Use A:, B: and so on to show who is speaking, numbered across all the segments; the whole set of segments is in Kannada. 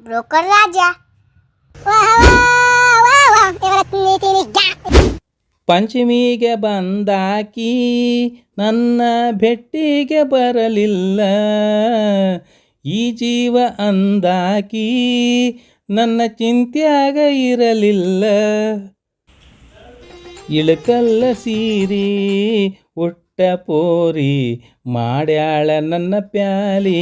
A: ಬ್ರೋಕರ್ ರಾಜ.
B: ಪಂಚಮಿಗೆ ಬಂದಾಕಿ ನನ್ನ ಭೆಟ್ಟಿಗೆ ಬರಲಿಲ್ಲ, ಈ ಜೀವ ಅಂದಾಕಿ ನನ್ನ ಚಿಂತ್ಯಾಗ ಇರಲಿಲ್ಲ. ಇಳಕಲ್ಲ ಸೀರಿ ಉಟ್ಟ ಪೋರಿ ಮಾಡ್ಯಾಳ ನನ್ನ ಪ್ಯಾಲಿ,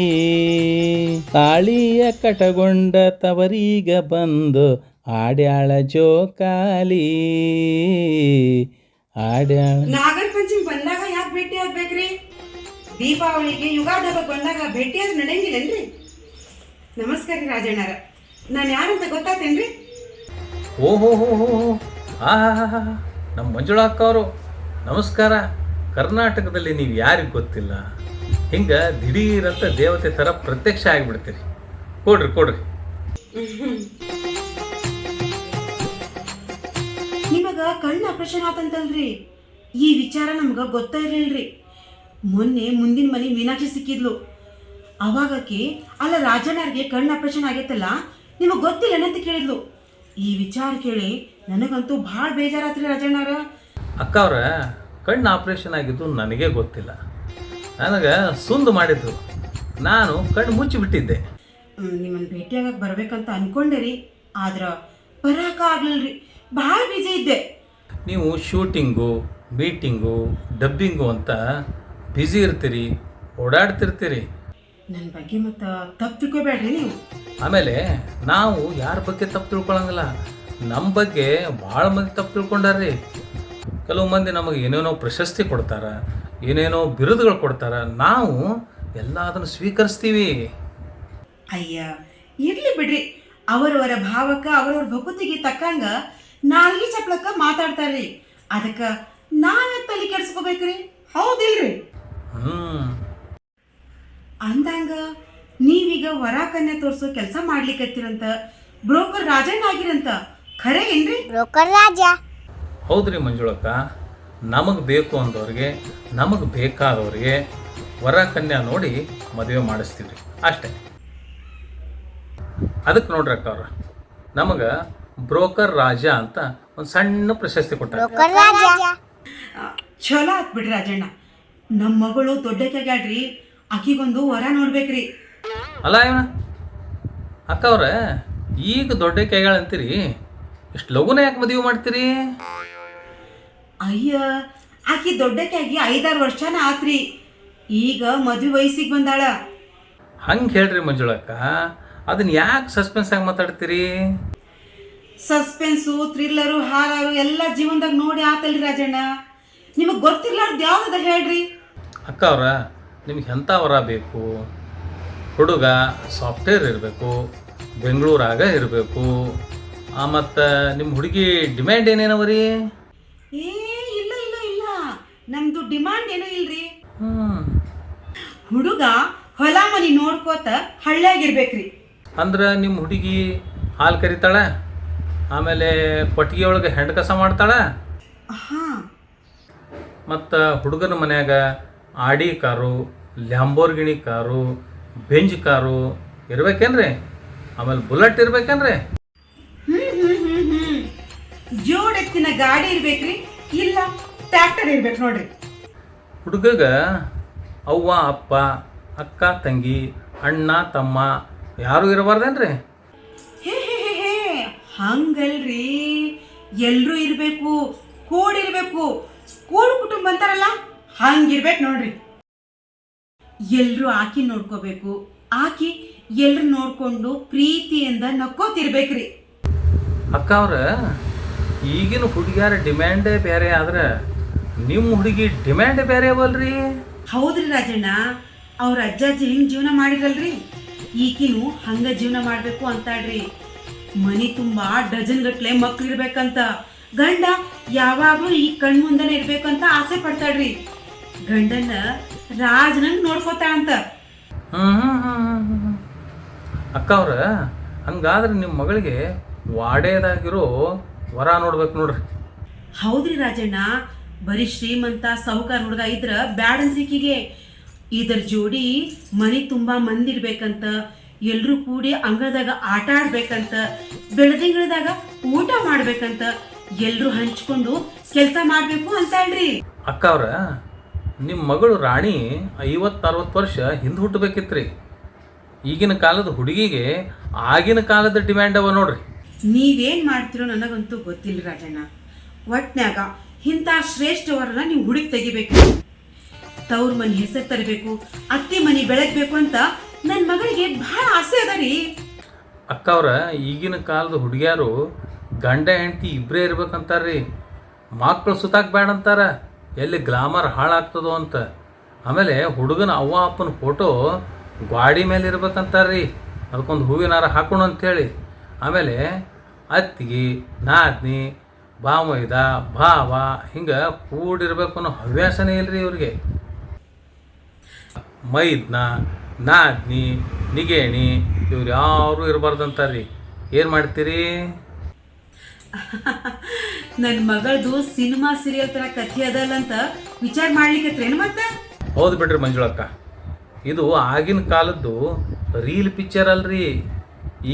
B: ತಾಳಿಯ ಕಟಗೊಂಡ ತವರೀಗ ಬಂದು ಆಡ್ಯಾಳ ಜೋಕಾಲಿ. ಆಡ್ಯಾಳ
C: ನಾಗರ ಪಂಚಮಿ ಬಂದಾಗ ಯಾಕೆ ಭೇಟಿ ಆಗ್ಬೇಕ್ರಿ? ದೀಪಾವಳಿಗೆ ಯುಗಾದಿ ಹಬ್ಬ ಬಂದಾಗ ಭೇಟಿ ಆದ್ರೆ ನಡೆಯಂಗಿಲ್ಲನ್ರಿ? ನಮಸ್ಕಾರ ರೀ ರಾಜಣ್ಣರ, ನಾನು ಯಾರಂತ ಗೊತ್ತಾತೇನ್ರಿ?
B: ಓಹೋ ನಮ್ಮ ಮಂಜುಳಾ ಅಕ್ಕ ಅವರು ನಮಸ್ಕಾರ. ಕರ್ನಾಟಕದಲ್ಲಿ ನೀವು ಯಾರಿಗೆ ಗೊತ್ತಿಲ್ಲ, ಹಿಂಗೆ ದಿಢೀರಂತ ದೇವತೆ ಥರ ಪ್ರತ್ಯಕ್ಷ ಆಗಿಬಿಡ್ತೀರಿ. ಕೊಡ್ರಿ
C: ನಿಮಗ ಕಣ್ಣು ಆಪರೇಷನ್ ಆತಂತಲ್ರಿ? ಈ ವಿಚಾರ ನಮ್ಗೆ ಗೊತ್ತಾ ಇರಲಿಲ್ರಿ. ಮೊನ್ನೆ ಮುಂದಿನ ಮನೆ ಮೀನಾಕ್ಷಿ ಸಿಕ್ಕಿದ್ಲು. ಅವಾಗಕ್ಕೆ ಅಲ್ಲ ರಾಜಣ್ಣರಿಗೆ ಕಣ್ಣು ಆಪರೇಷನ್ ಆಗೈತಲ್ಲ, ನಿಮಗೆ ಗೊತ್ತಿಲ್ಲ ಅಂತ ಕೇಳಿದ್ಲು. ಈ ವಿಚಾರ ಕೇಳಿ ನನಗಂತೂ ಭಾಳ ಬೇಜಾರಾತ್ರಿ ರಾಜಣ್ಣರ.
B: ಅಕ್ಕ ಅವ್ರ ಕಣ್ಣು ಆಪ್ರೇಷನ್ ಆಗಿದ್ದು ನನಗೆ ಗೊತ್ತಿಲ್ಲ. ನನಗೆ ಸುಂದು ಮಾಡಿದ್ರು, ನಾನು ಕಣ್ಣು ಮುಚ್ಚಿಬಿಟ್ಟಿದ್ದೆ.
C: ನಿಮ್ಮನ್ನು ಭೇಟಿಯಾಗಕ್ಕೆ ಬರ್ಬೇಕಂತ ಅನ್ಕೊಂಡೆ ರೀ, ಆದ್ರೆ ಬರಾಕ ಆಗ್ಲಿಲ್ರಿ, ಭಾಳ ಬಿಜಿ ಇದ್ದೆ.
B: ನೀವು ಶೂಟಿಂಗು, ಮೀಟಿಂಗು, ಡಬ್ಬಿಂಗು ಅಂತ ಬ್ಯುಸಿ ಇರ್ತೀರಿ, ಓಡಾಡ್ತಿರ್ತೀರಿ.
C: ನನ್ನ ಬಗ್ಗೆ ಮತ್ತು ತಪ್ಪು ತಿಳ್ಕೊಬೇಡ್ರಿ ನೀವು.
B: ಆಮೇಲೆ ನಾವು ಯಾರ ಬಗ್ಗೆ ತಪ್ಪು ತಿಳ್ಕೊಳಂಗಿಲ್ಲ, ನಮ್ಮ ಬಗ್ಗೆ ಭಾಳ ಮಂದಿ ತಪ್ಪು ತಿಳ್ಕೊಂಡಾರ್ರಿ. ಕೆಲವು ಮಂದಿ ನಮಗೆ ಏನೇನೋ ಪ್ರಶಸ್ತಿ ಕೊಡ್ತಾರೆ, ಏನೇನೋ ಬಿರುದುಗಳು ಕೊಡ್ತಾರೆ, ನಾವು ಎಲ್ಲ ಅದನ್ನು ಸ್ವೀಕರಿಸ್ತೀವಿ.
C: ಅಯ್ಯ ಇರ್ಲಿ ಬಿಡ್ರಿ, ಅವರವರ ಭಾವಕ್ಕೆ ಅವರವ್ರ ಭಕುತಿಗೆ ತಕ್ಕಂಗ ನಾಲ್ಗಿ ಚಪ್ಲಕ್ಕ ಮಾತಾಡ್ತಾರ್ರಿ. ಅದಕ್ಕೆ ನಾವೇ ತಲೆ ಕೆಡ್ಸ್ಕೋಬೇಕ್ರಿ, ಹೌದಿಲ್ರಿ? ಅಂದಂಗ ನೀವೀಗ ವರ ಕನ್ಯಾ ತೋರಿಸೋ ಕೆಲಸ ಮಾಡ್ಲಿಕ್ಕತ್ತಿರಂತ, ಬ್ರೋಕರ್ ರಾಜಣ್ಣ ಆಗಿರಂತ, ಖರೆ ಏನ್ರಿ?
A: ಬ್ರೋಕರ್ ರಾಜ.
B: ಹೌದ್ರಿ ಮಂಜುಳಕ್ಕ, ನಮಗೆ ಬೇಕು ಅಂದವ್ರಿಗೆ, ನಮಗೆ ಬೇಕಾದವ್ರಿಗೆ ವರ ಕನ್ಯಾ ನೋಡಿ ಮದುವೆ ಮಾಡಿಸ್ತೀವಿ ಅಷ್ಟೇ. ಅದಕ್ಕೆ ನೋಡ್ರಿ ಅಕ್ಕ ಅವ್ರ, ನಮಗೆ ಬ್ರೋಕರ್ ರಾಜ ಅಂತ ಒಂದು ಸಣ್ಣ ಪ್ರಶಸ್ತಿ ಕೊಟ್ಟಾರೆ.
A: ಬ್ರೋಕರ್ ರಾಜ.
C: ಚಲೋ ಆತ್ ಬಿಡ್ರಿ ರಾಜಣ್ಣ. ನಮ್ಮ ಮಗಳು ದೊಡ್ಡಕ್ಕಾಗ್ಯಾಡ್ರಿ, ಆಕಿಗೊಂದು ವರ ನೋಡ್ಬೇಕ್ರಿ.
B: ಅಲ್ಲ ಇವನ ಅಕ್ಕ ಅವ್ರ, ಈಗ ದೊಡ್ಡ ಕೈಗಳು ಅಂತೀರಿ, ಇಷ್ಟು ಲಘುನ ಯಾಕೆ ಮದುವೆ ಮಾಡ್ತೀರಿ?
C: ಅಯ್ಯ ಆಕಿ ದೊಡ್ಡಕ್ಕಾಗಿ 5-6 ವರ್ಷನ ಆತ್ರಿ, ಈಗ ಮದುವೆ ವಯಸ್ಸಿಗೆ ಬಂದಾಳ.
B: ಹಂಗೆ ಹೇಳ್ರಿ ಮಂಜುಳಕ್ಕ, ಅದನ್ನ ಯಾಕೆ ಸಸ್ಪೆನ್ಸ್ ಆಗಿ ಮಾತಾಡ್ತೀರಿ?
C: ಸಸ್ಪೆನ್ಸು, ಥ್ರಿಲ್ಲರು, ಹಾರರು ಎಲ್ಲ ಜೀವನದಾಗ ನೋಡಿ ಆತಲ್ರಿ ರಾಜಣ್ಣ. ನಿಮಗೆ ಗೊತ್ತಿರ್ಲಾರ್ದು ಯಾವ್ದು ಹೇಳ್ರಿ?
B: ಅಕ್ಕ ಅವ್ರ, ನಿಮ್ಗೆ ಎಂಥ ವರ ಬೇಕು? ಹುಡುಗ ಸಾಫ್ಟ್ವೇರ್ ಇರಬೇಕು, ಬೆಂಗಳೂರಾಗ ಇರಬೇಕು, ಮತ್ತು ನಿಮ್ಮ ಹುಡುಗಿ ಡಿಮ್ಯಾಂಡ್ ಏನೇನವ ರೀ?
C: ಏ ಇಲ್ಲ ಇಲ್ಲ ಇಲ್ಲ, ನಮ್ದು ಡಿಮಾಂಡ್ ಏನೂ ಇಲ್ರಿ. ಹುಡುಗ ಹೊಲ ಮನಿ ನೋಡ್ಕೋತ ಹಳ್ಳಿಯಾಗಿರ್ಬೇಕ್ರಿ.
B: ಅಂದ್ರೆ ನಿಮ್ಮ ಹುಡುಗಿ ಹಾಲು ಕರಿತಾಳೆ, ಆಮೇಲೆ ಕೊಟ್ಟಿಗೆ ಒಳಗೆ ಹೆಂಡು ಕಸ ಮಾಡ್ತಾಳೆ, ಮತ್ತು ಹುಡುಗನ ಮನ್ಯಾಗ Audi car, Lamborghini car, Benz car ಇರ್ಬೇಕೇನ್ರಿ? ಆಮೇಲೆ ಬುಲೆಟ್ ಇರ್ಬೇಕೇನ್ರಿ?
C: ಜೋಡೆತ್ತಿನ ಗಾಡಿ ಇರ್ಬೇಕ್ರಿ, ಇಲ್ಲ ಟ್ರ್ಯಾಕ್ಟರ್ ಇರ್ಬೇಕು ನೋಡ್ರಿ.
B: ಹುಡುಗಗ ಅವ್ವ ಅಪ್ಪ, ಅಕ್ಕ ತಂಗಿ, ಅಣ್ಣ ತಮ್ಮ ಯಾರು ಇರಬಾರ್ದೇನ್ರಿ?
C: ಹೇ ಹೇ ಹೇ ಹೇ ಹಂಗಲ್ರಿ, ಎಲ್ರೂ ಇರ್ಬೇಕು, ಕೂಡಿರ್ಬೇಕು. ಕೂಡು ಕುಟುಂಬ ಅಂತಾರಲ್ಲ, ಹಂಗಿರ್ಬೇಕು ನೋಡ್ರಿ. ಎಲ್ರೂ ಆಕಿ ನೋಡ್ಕೋಬೇಕು, ಆಕಿ ಎಲ್ರು ನೋಡ್ಕೊಂಡು ಪ್ರೀತಿಯಿಂದ ನಕ್ಕೋತಿರ್ಬೇಕ್ರಿ.
B: ಅಕ್ಕ ಅವ್ರ, ಈಗಿನ ಹುಡುಗಿಯಾರ ಡಿಮ್ಯಾಂಡೇ ಬೇರೆ ಆದ್ರೆ ನಿಮ್ಮ ಹುಡುಗಿ ಡಿಮ್ಯಾಂಡೇ ಬೇರೆ ಅವಲ್ರಿ?
C: ಹೌದ್ರಿ ರಾಜಣ್ಣ, ಅವ್ರ ಅಜ್ಜಾಜಿ ಹೆಂಗ್ ಜೀವನ ಮಾಡಿರಲ್ರಿ, ಈಗಿನೂ ಹಂಗ ಜೀವನ ಮಾಡ್ಬೇಕು ಅಂತಾಳ್ರಿ. ಮನಿ ತುಂಬಾ ಡಜನ್ ಗಟ್ಲೆ ಮಕ್ಳು ಇರ್ಬೇಕಂತ, ಗಂಡ ಯಾವಾಗ್ಲೂ ಈ ಕಣ್ಮುಂದನೆ ಇರ್ಬೇಕಂತ ಆಸೆ ಪಡ್ತಾಳ್ರಿ. ಗಂಡನ ರಾಜನಂಗ್ ನೋಡ್ಕೋತಾಳಂತ.
B: ಅಕ್ಕ ಅವ್ರ, ಹಂಗಾದ್ರೆ ನಿಮ್ಮ ಮಗಳಿಗೆ ವಾಡೇದಾಗಿರೋ ವರ ನೋಡ್ಬೇಕು ನೋಡ್ರಿ.
C: ಹೌದ್ರಿ ರಾಜಣ್ಣ, ಬರೀ ಶ್ರೀಮಂತ ಸಾಹುಕಾರ ಹುಡುಗ ಇದ್ರ ಬ್ಯಾಡ್ ಅನ್ಸಿಕಿಗೆ. ಇದ್ರ ಜೋಡಿ ಮನಿ ತುಂಬಾ ಮಂದಿ ಇರ್ಬೇಕಂತ, ಎಲ್ಲರೂ ಕೂಡಿ ಅಂಗಳದಾಗ ಆಟ ಆಡ್ಬೇಕಂತ, ಬೆಳದಿಂಗಳದಾಗ ಊಟ ಮಾಡ್ಬೇಕಂತ, ಎಲ್ಲರೂ ಹಂಚ್ಕೊಂಡು ಕೆಲಸ ಮಾಡಬೇಕು ಅಂತಾಳ್ರಿ.
B: ಅಕ್ಕ ಅವ್ರ, ನಿಮ್ಮ ಮಗಳು ರಾಣಿ 50-60 ವರ್ಷ ಹಿಂದೆ ಹುಟ್ಟಬೇಕಿತ್ರಿ. ಈಗಿನ ಕಾಲದ ಹುಡುಗಿಗೆ ಆಗಿನ ಕಾಲದ ಡಿಮ್ಯಾಂಡ್ ಅವ ನೋಡ್ರಿ.
C: ನೀವೇನು ಮಾಡ್ತಿರೋ ನನಗಂತೂ ಗೊತ್ತಿಲ್ಲ ರಾಜಣ್ಣ. ಒಟ್ನ್ಯಾಗ ಇಂಥ ಶ್ರೇಷ್ಠವರನ್ನ ನೀವು ಹುಡುಕಿ ತೆಗಿಬೇಕು. ತವ್ರ ಮನೆ ಹೆಸರು ತರಬೇಕು, ಅತ್ತೆ ಮನೆ ಬೆಳಗ್ಬೇಕು ಅಂತ ನನ್ನ ಮಗಳಿಗೆ ಬಹಳ ಆಸೆ ಅದ ರೀ.
B: ಅಕ್ಕ ಅವ್ರ, ಈಗಿನ ಕಾಲದ ಹುಡುಗಿಯಾರು ಗಂಡ ಹೆಂಡತಿ ಇಬ್ಬರೇ ಇರ್ಬೇಕಂತಾರ್ರಿ. ಮಕ್ಕಳು ಸುತ್ತಾಕ್ ಬೇಡ ಅಂತಾರ, ಎಲ್ಲಿ ಗ್ಲಾಮರ್ ಹಾಳಾಗ್ತದೋ ಅಂತ. ಆಮೇಲೆ ಹುಡುಗನ ಅವ್ವ ಅಪ್ಪನ ಫೋಟೋ ಗಾಡಿ ಮೇಲೆ ಇರ್ಬೇಕಂತಾರ್ರಿ, ಅದಕ್ಕೊಂದು ಹೂವಿನ ಹಾರ ಹಾಕೋಣ ಅಂಥೇಳಿ. ಆಮೇಲೆ ಅತ್ತಿಗೆ, ನಾದ್ನಿ, ಬಾಮೈದ, ಭಾವ ಹಿಂಗೆ ಕೂಡಿರ್ಬೇಕು ಅನ್ನೋ ಹವ್ಯಾಸನೇ ಇಲ್ರಿ ಇವ್ರಿಗೆ. ಮೈದ್ನ, ನಾದ್ನಿ, ನಿಗೇಣಿ ಇವ್ರು ಯಾರು ಇರಬಾರ್ದಂತಾರ್ರಿ. ಏನು ಮಾಡ್ತೀರಿ?
C: ನನ್ನ ಮಗಳದು ಸಿನಿಮಾ ಸೀರಿಯಲ್ ಥರ ಕಥೆ ಅದಲ್ಲ ಅಂತ ವಿಚಾರ ಮಾಡ್ಲಿಕ್ಕೇನು ಮತ್ತೆ?
B: ಹೌದು ಬಿಡ್ರಿ ಮಂಜುಳಕ್ಕ, ಇದು ಆಗಿನ ಕಾಲದ್ದು ರೀಲ್ ಪಿಕ್ಚರ್ ಅಲ್ರಿ,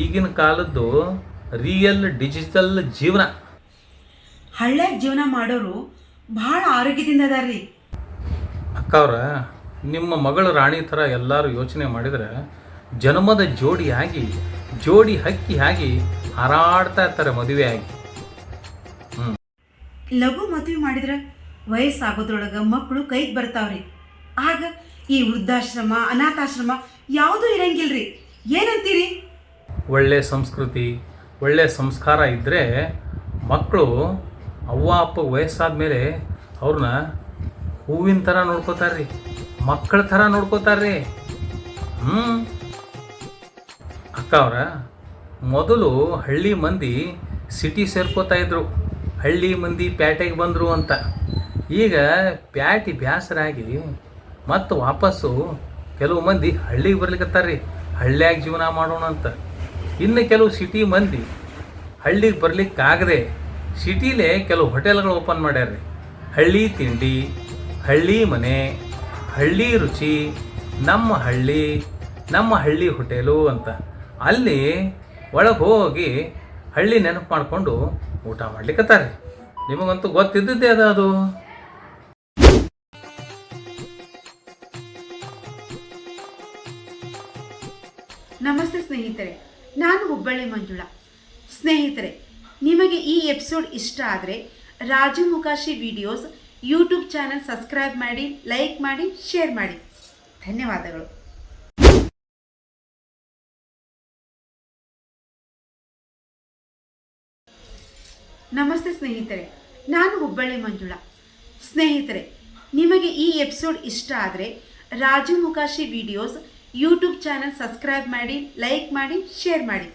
B: ಈಗಿನ ಕಾಲದ್ದು ರಿಯಲ್ ಡಿಜಿಟಲ್ ಜೀವನ.
C: ಹಳ್ಳ್ಯಾಗ ಜೀವನ ಮಾಡೋರು ಭಾಳ ಆರೋಗ್ಯದಿಂದ ಅದಾರ್ರಿ.
B: ಅಕ್ಕವ್ರ, ನಿಮ್ಮ ಮಗಳು ರಾಣಿ ಥರ ಎಲ್ಲರೂ ಯೋಚನೆ ಮಾಡಿದರೆ ಜನ್ಮದ ಜೋಡಿ ಹಕ್ಕಿ ಆಗಿ ಹಾರಾಡ್ತಾ ಇರ್ತಾರೆ ಮದುವೆ ಆಗಿ.
C: ಲಘು ಮದುವೆ ಮಾಡಿದ್ರೆ ವಯಸ್ಸಾಗೋದ್ರೊಳಗೆ ಮಕ್ಕಳು ಕೈಗೆ ಬರ್ತಾವ್ರಿ. ಆಗ ಈ ವೃದ್ಧಾಶ್ರಮ, ಅನಾಥಾಶ್ರಮ ಯಾವುದೂ ಇರಂಗಿಲ್ರಿ. ಏನಂತೀರಿ?
B: ಒಳ್ಳೆ ಸಂಸ್ಕೃತಿ, ಒಳ್ಳೆ ಸಂಸ್ಕಾರ ಇದ್ದರೆ ಮಕ್ಕಳು ಅವ್ವ ಅಪ್ಪ ವಯಸ್ಸಾದ ಮೇಲೆ ಅವ್ರನ್ನ ಹೂವಿನ ಥರ ನೋಡ್ಕೋತಾರ್ರಿ, ಮಕ್ಕಳ ಥರ ನೋಡ್ಕೋತಾರ್ರಿ. ಅಕ್ಕ ಅವ್ರ, ಮೊದಲು ಹಳ್ಳಿ ಮಂದಿ ಸಿಟಿ ಸೇರ್ಕೋತಾ ಇದ್ರು, ಹಳ್ಳಿ ಮಂದಿ ಪ್ಯಾಟೆಗೆ ಬಂದರು ಅಂತ. ಈಗ ಪ್ಯಾಟಿ ಬ್ಯಾಸರಾಗಿ ಮತ್ತು ವಾಪಸ್ಸು ಕೆಲವು ಮಂದಿ ಹಳ್ಳಿಗೆ ಬರ್ಲಿಕ್ಕತ್ತಾರ್ರಿ, ಹಳ್ಳಿಯಾಗ ಜೀವನ ಮಾಡೋಣ ಅಂತ. ಇನ್ನು ಕೆಲವು ಸಿಟಿ ಮಂದಿ ಹಳ್ಳಿಗೆ ಬರ್ಲಿಕ್ಕಾಗದೆ ಸಿಟಿಲೇ ಕೆಲವು ಹೋಟೆಲ್ಗಳು ಓಪನ್ ಮಾಡ್ಯಾರ್ರಿ. ಹಳ್ಳಿ ತಿಂಡಿ, ಹಳ್ಳಿ ಮನೆ, ಹಳ್ಳಿ ರುಚಿ, ನಮ್ಮ ಹಳ್ಳಿ ಹೋಟೆಲು ಅಂತ. ಅಲ್ಲಿ ಒಳಗೆ ಹೋಗಿ ಹಳ್ಳಿ ನೆನಪು ಮಾಡಿಕೊಂಡು ಊಟ ಮಾಡ್ಲಿಕ್ಕತ್ತಾರ್ರಿ. ನಿಮಗಂತೂ ಗೊತ್ತಿದ್ದೇ ಅದು.
C: ನಮಸ್ತೆ ಸ್ನೇಹಿತರೆ, ನಾನು ಹುಬ್ಬಳ್ಳಿ ಮಂಜುಳಾ. ಸ್ನೇಹಿತರೆ, ನಿಮಗೆ ಈ ಎಪಿಸೋಡ್ ಇಷ್ಟ ಆದರೆ Raju Mukashi videos YouTube channel subscribe ಮಾಡಿ, ಲೈಕ್ ಮಾಡಿ, ಶೇರ್ ಮಾಡಿ. ಧನ್ಯವಾದಗಳು. ನಮಸ್ತೆ ಸ್ನೇಹಿತರೆ, ನಾನು ಹುಬ್ಬಳ್ಳಿ ಮಂಜುಳಾ. ಸ್ನೇಹಿತರೆ, ನಿಮಗೆ ಈ ಎಪಿಸೋಡ್ ಇಷ್ಟ ಆದರೆ Raju Mukashi videos YouTube channel subscribe ಮಾಡಿ, ಲೈಕ್ ಮಾಡಿ, ಶೇರ್ ಮಾಡಿ.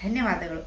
C: ಧನ್ಯವಾದಗಳು.